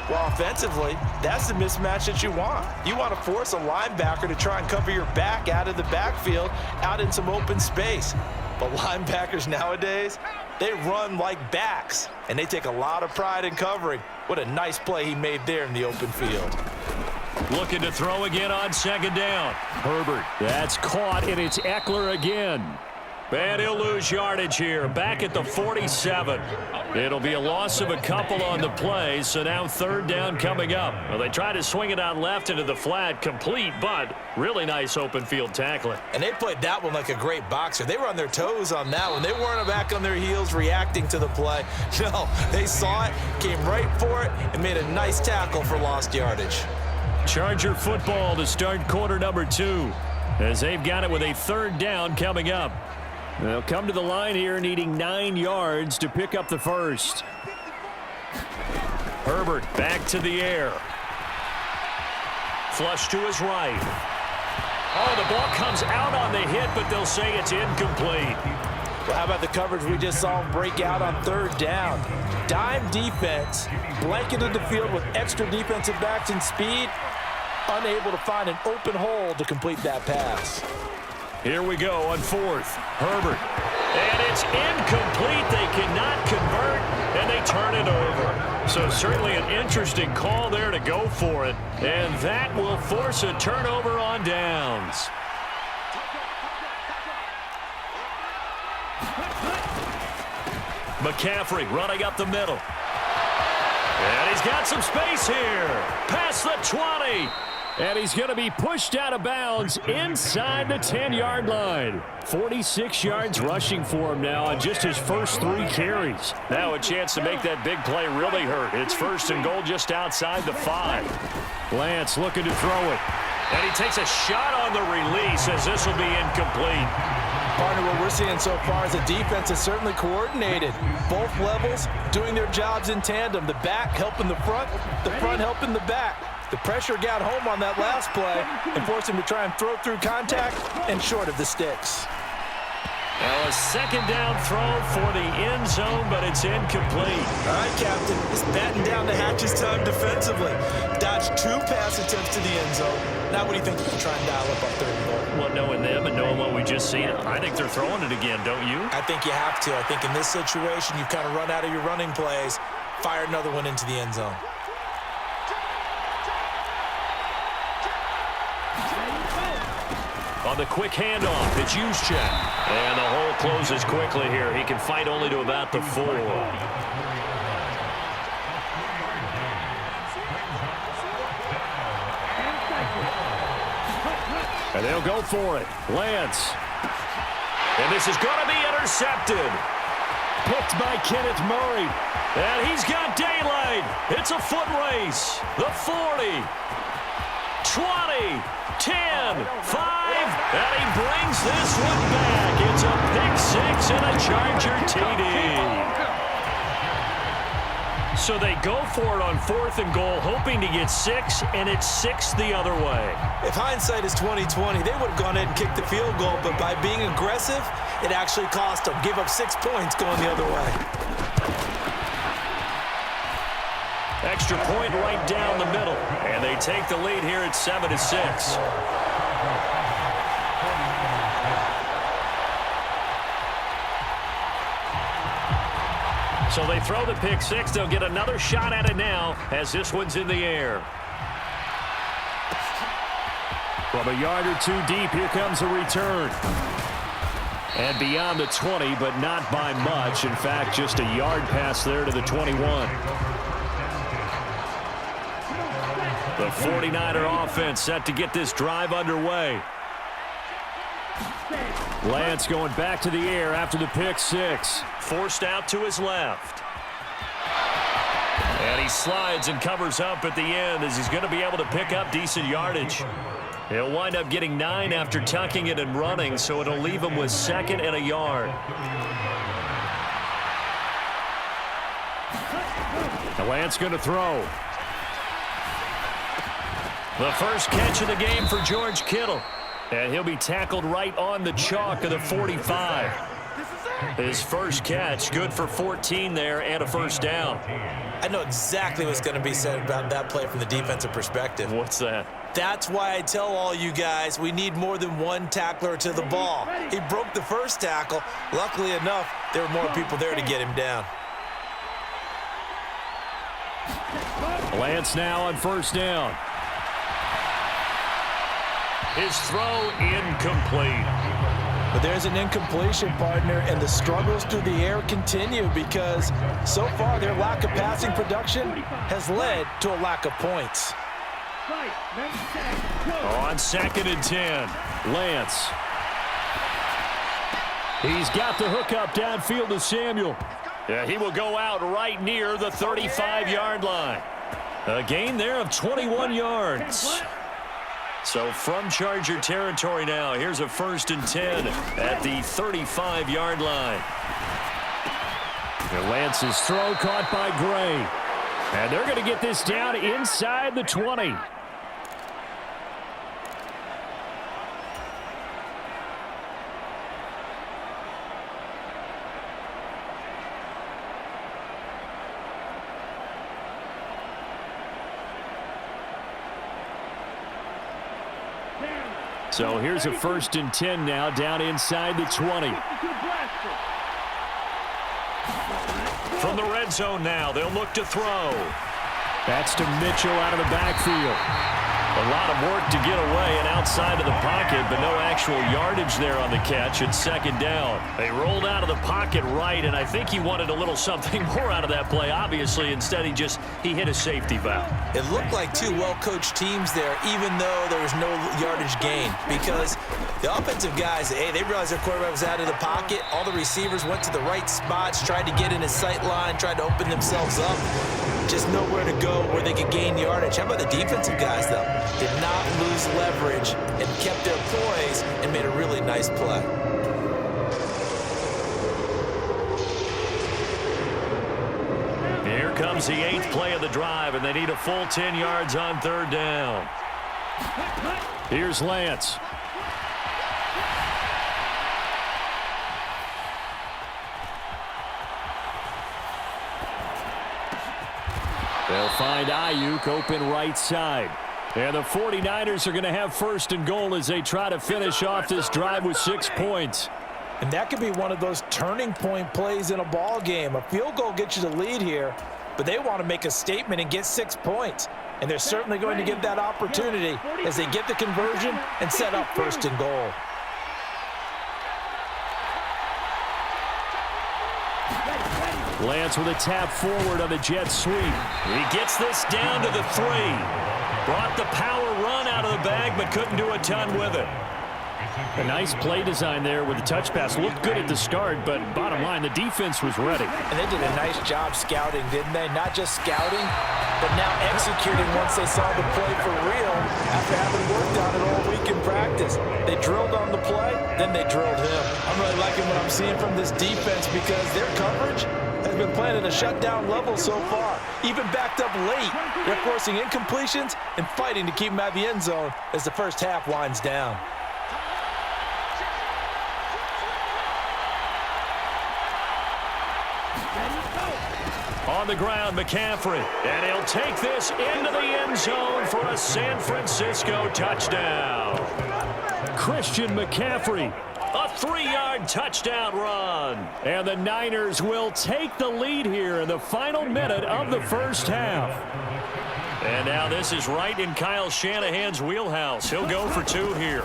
Well, offensively, that's the mismatch that you want. You want to force a linebacker to try and cover your back out of the backfield, out in some open space. But linebackers nowadays, they run like backs, and they take a lot of pride in covering. What a nice play he made there in the open field. Looking to throw again on second down. Herbert, that's caught, and it's Eckler again. And he'll lose yardage here, back at the 47. It'll be a loss of a couple on the play, so now third down coming up. Well, they try to swing it out left into the flat, complete, but really nice open field tackling. And they played that one like a great boxer. They were on their toes on that one. They weren't back on their heels reacting to the play. No, they saw it, came right for it, and made a nice tackle for lost yardage. Charger football to start quarter number 2, as they've got it with a third down coming up. They'll come to the line here needing 9 yards to pick up the first. Herbert back to the air. Flush to his right. Oh, the ball comes out on the hit, but they'll say it's incomplete. Well, how about the coverage we just saw him break out on third down? Dime defense, blanketed the field with extra defensive backs and speed, unable to find an open hole to complete that pass. Here we go on fourth. Herbert. And it's incomplete. They cannot convert, and they turn it over. So certainly an interesting call there to go for it. And that will force a turnover on downs. McCaffrey running up the middle. And he's got some space here. Past the 20. And he's going to be pushed out of bounds inside the 10-yard line. 46 yards rushing for him now on just his first 3 carries. Now a chance to make that big play really hurt. It's first and goal just outside the 5. Lance looking to throw it. And he takes a shot on the release as this will be incomplete. Partner, what we're seeing so far is the defense is certainly coordinated. Both levels doing their jobs in tandem. The back helping the front helping the back. The pressure got home on that last play and forced him to try and throw through contact and short of the sticks. Well, a second down throw for the end zone, but it's incomplete. All right, Captain. It's batting down the hatches time defensively. Dodged 2 pass attempts to the end zone. Now what do you think you can try and dial up on third and goal? Well, knowing them and knowing what we just seen, I think they're throwing it again, don't you? I think you have to. I think in this situation, you've kind of run out of your running plays, fire another one into the end zone. On the quick handoff, it's Juszczyk. And the hole closes quickly here. He can fight only to about the 4. And they'll go for it. Lance. And this is going to be intercepted. Picked by Kenneth Murray. And he's got daylight. It's a foot race. The 40. 20. 10, 5, and he brings this one back. It's a pick 6 and a Charger TD. So they go for it on 4th and goal, hoping to get 6, and it's 6 the other way. If hindsight is 20/20, they would have gone ahead and kicked the field goal, but by being aggressive, it actually cost them. Give up 6 points going the other way. Extra point right down the middle, and they take the lead here at 7-6. So they throw the pick 6. They'll get another shot at it now as this one's in the air. From a yard or 2 deep, here comes a return. And beyond the 20, but not by much. In fact, just a yard pass there to the 21. The 49er offense set to get this drive underway. Lance going back to the air after the pick 6. Forced out to his left. And he slides and covers up at the end as he's going to be able to pick up decent yardage. He'll wind up getting 9 after tucking it and running, so it'll leave him with 2nd and a yard. Now Lance going to throw. The first catch of the game for George Kittle. And he'll be tackled right on the chalk of the 45. His first catch, good for 14 there and a first down. I know exactly what's going to be said about that play from the defensive perspective. What's that? That's why I tell all you guys we need more than one tackler to the ball. He broke the first tackle. Luckily enough, there were more people there to get him down. Lance now on first down. His throw incomplete. But there's an incompletion, partner, and the struggles through the air continue because so far their lack of passing production has led to a lack of points. On 2nd and 10, Lance. He's got the hook up downfield to Samuel. Yeah, he will go out right near the 35-yard line. A gain there of 21 yards. So from Charger territory now, here's a 1st and 10 at the 35-yard line. And Lance's throw caught by Gray. And they're going to get this down inside the 20. So here's a 1st and 10 now down inside the 20. From the red zone now, they'll look to throw. That's to Mitchell out of the backfield. A lot of work to get away and outside of the pocket, but no actual yardage there on the catch. It's 2nd down. They rolled out of the pocket right, and I think he wanted a little something more out of that play, obviously. Instead, he hit a safety valve. It looked like two well-coached teams there, even though there was no yardage gain, because the offensive guys, hey, they realized their quarterback was out of the pocket. All the receivers went to the right spots, tried to get in his sight line, tried to open themselves up. Just nowhere to go where they could gain yardage. How about the defensive guys, though? Did not lose leverage and kept their poise and made a really nice play. Here comes the 8th play of the drive, and they need a full 10 yards on 3rd down. Here's Lance. They'll find Ayuk open right side. And the 49ers are going to have 1st and goal as they try to finish off this drive with 6 points. And that could be one of those turning point plays in a ball game. A field goal gets you the lead here, but they want to make a statement and get 6 points. And they're certainly going to get that opportunity as they get the conversion and set up 1st and goal. Lance with a tap forward on the jet sweep. He gets this down to the 3. Brought the power run out of the bag, but couldn't do a ton with it. A nice play design there with the touch pass. Looked good at the start, but bottom line, the defense was ready. And they did a nice job scouting, didn't they? Not just scouting, but now executing once they saw the play for real after having worked on it all week in practice. They drilled on the play, then they drilled him. I'm really liking what I'm seeing from this defense because their coverage has been playing at a shutdown level so far. Even backed up late, they're forcing incompletions and fighting to keep them out of the end zone as the first half winds down. On the ground, McCaffrey. And he'll take this into the end zone for a San Francisco touchdown. Christian McCaffrey. A 3-yard touchdown run. And the Niners will take the lead here in the final minute of the first half. And now this is right in Kyle Shanahan's wheelhouse. He'll go for 2 here.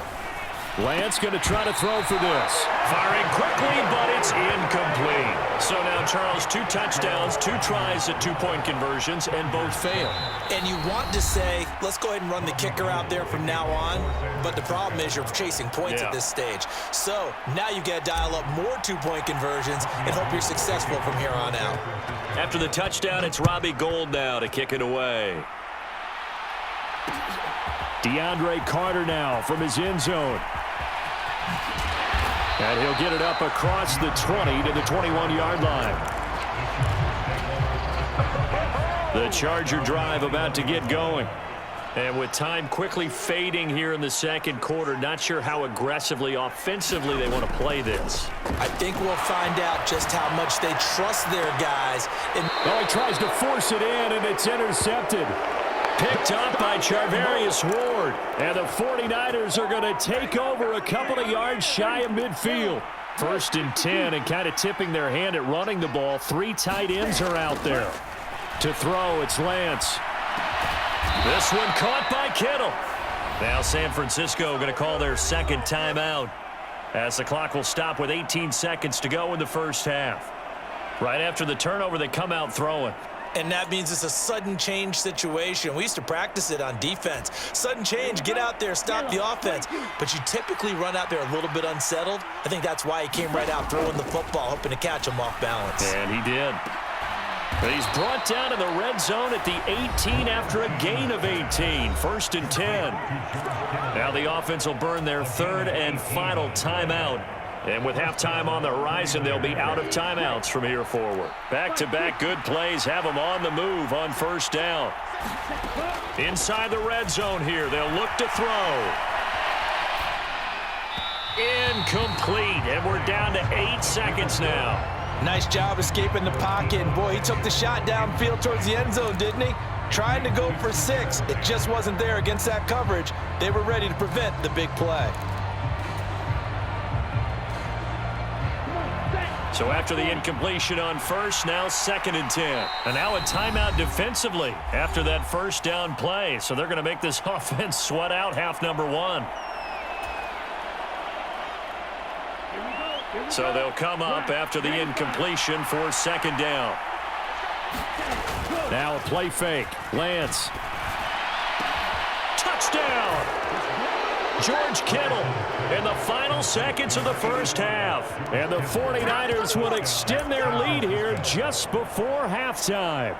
Lance going to try to throw for this. Firing quickly, but it's incomplete. So now, Charles, 2 touchdowns, 2 tries at 2-point conversions, and both fail. And you want to say, let's go ahead and run the kicker out there from now on. But the problem is you're chasing points at this stage. So now you've got to dial up more 2-point conversions and hope you're successful from here on out. After the touchdown, it's Robbie Gould now to kick it away. DeAndre Carter now from his end zone. And he'll get it up across the 20 to the 21-yard line. The Charger drive about to get going. And with time quickly fading here in the second quarter, not sure how aggressively, offensively they want to play this. I think we'll find out just how much they trust their guys. Oh, he tries to force it in, and it's intercepted. Picked up by Charvarius Ward. And the 49ers are going to take over a couple of yards shy of midfield. 1st and 10, and kind of tipping their hand at running the ball. 3 tight ends are out there. To throw, it's Lance. This one caught by Kittle. Now San Francisco going to call their second timeout as the clock will stop with 18 seconds to go in the first half. Right after the turnover, they come out throwing. And that means it's a sudden change situation. We used to practice it on defense. Sudden change, get out there, stop the offense. But you typically run out there a little bit unsettled. I think that's why he came right out throwing the football, hoping to catch him off balance. And he did. But he's brought down in the red zone at the 18 after a gain of 18. 1st and 10. Now the offense will burn their 3rd and final timeout. And with halftime on the horizon, they'll be out of timeouts from here forward. Back-to-back good plays have them on the move on 1st down. Inside the red zone here, they'll look to throw. Incomplete, and we're down to 8 seconds now. Nice job escaping the pocket. And boy, he took the shot downfield towards the end zone, didn't he? Trying to go for 6. It just wasn't there against that coverage. They were ready to prevent the big play. So after the incompletion on 1st, now 2nd and 10. And now a timeout defensively after that 1st down play. So they're going to make this offense sweat out half number 1. So they'll come up after the incompletion for 2nd down. Now a play fake. Lance. Touchdown! George Kittle in the final seconds of the first half. And the 49ers will extend their lead here just before halftime.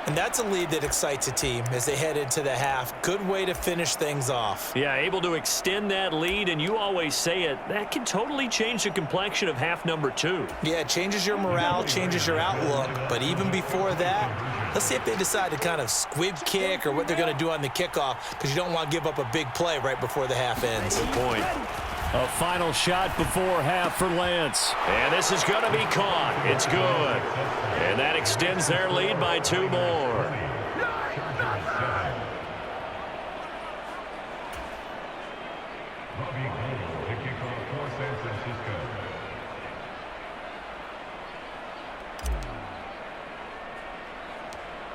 And that's a lead that excites a team as they head into the half. Good way to finish things off. Yeah, able to extend that lead, and you always say it, that can totally change the complexion of half number 2. Yeah, it changes your morale, changes your outlook. But even before that, let's see if they decide to kind of squib kick or what they're going to do on the kickoff, because you don't want to give up a big play right before the half ends. Good point. A final shot before half for Lance. And this is going to be caught. It's good. And that extends their lead by 2 more.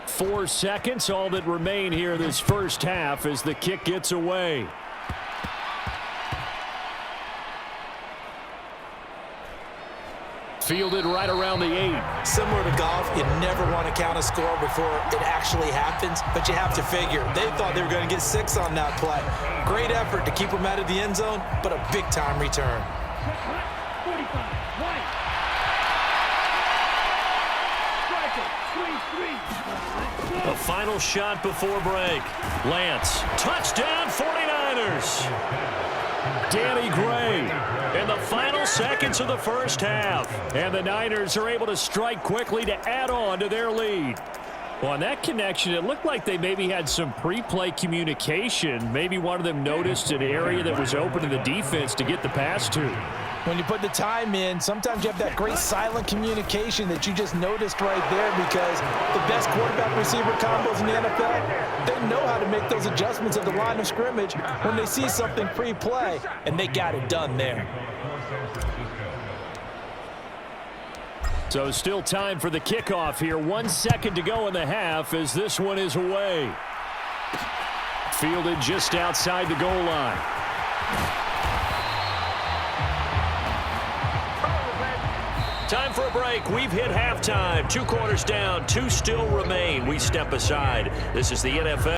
Four seconds, all that remain here in this first half as the kick gets away. Fielded right around the 8. Similar to golf, you never want to count a score before it actually happens, but you have to figure. They thought they were going to get 6 on that play. Great effort to keep them out of the end zone, but a big-time return. A final shot before break. Lance, touchdown 49ers. Danny Gray in the final seconds of the first half. And the Niners are able to strike quickly to add on to their lead. Well, on that connection, it looked like they maybe had some pre-play communication. Maybe one of them noticed an area that was open to the defense to get the pass to. When you put the time in, sometimes you have that great silent communication that you just noticed right there, because the best quarterback-receiver combos in the NFL, they know how to make those adjustments at the line of scrimmage when they see something pre-play, and they got it done there. So still time for the kickoff here. 1 second to go in the half as this one is away. Fielded just outside the goal line. Time for a break. We've hit halftime. 2 quarters down. 2 still remain. We step aside. This is the NFL.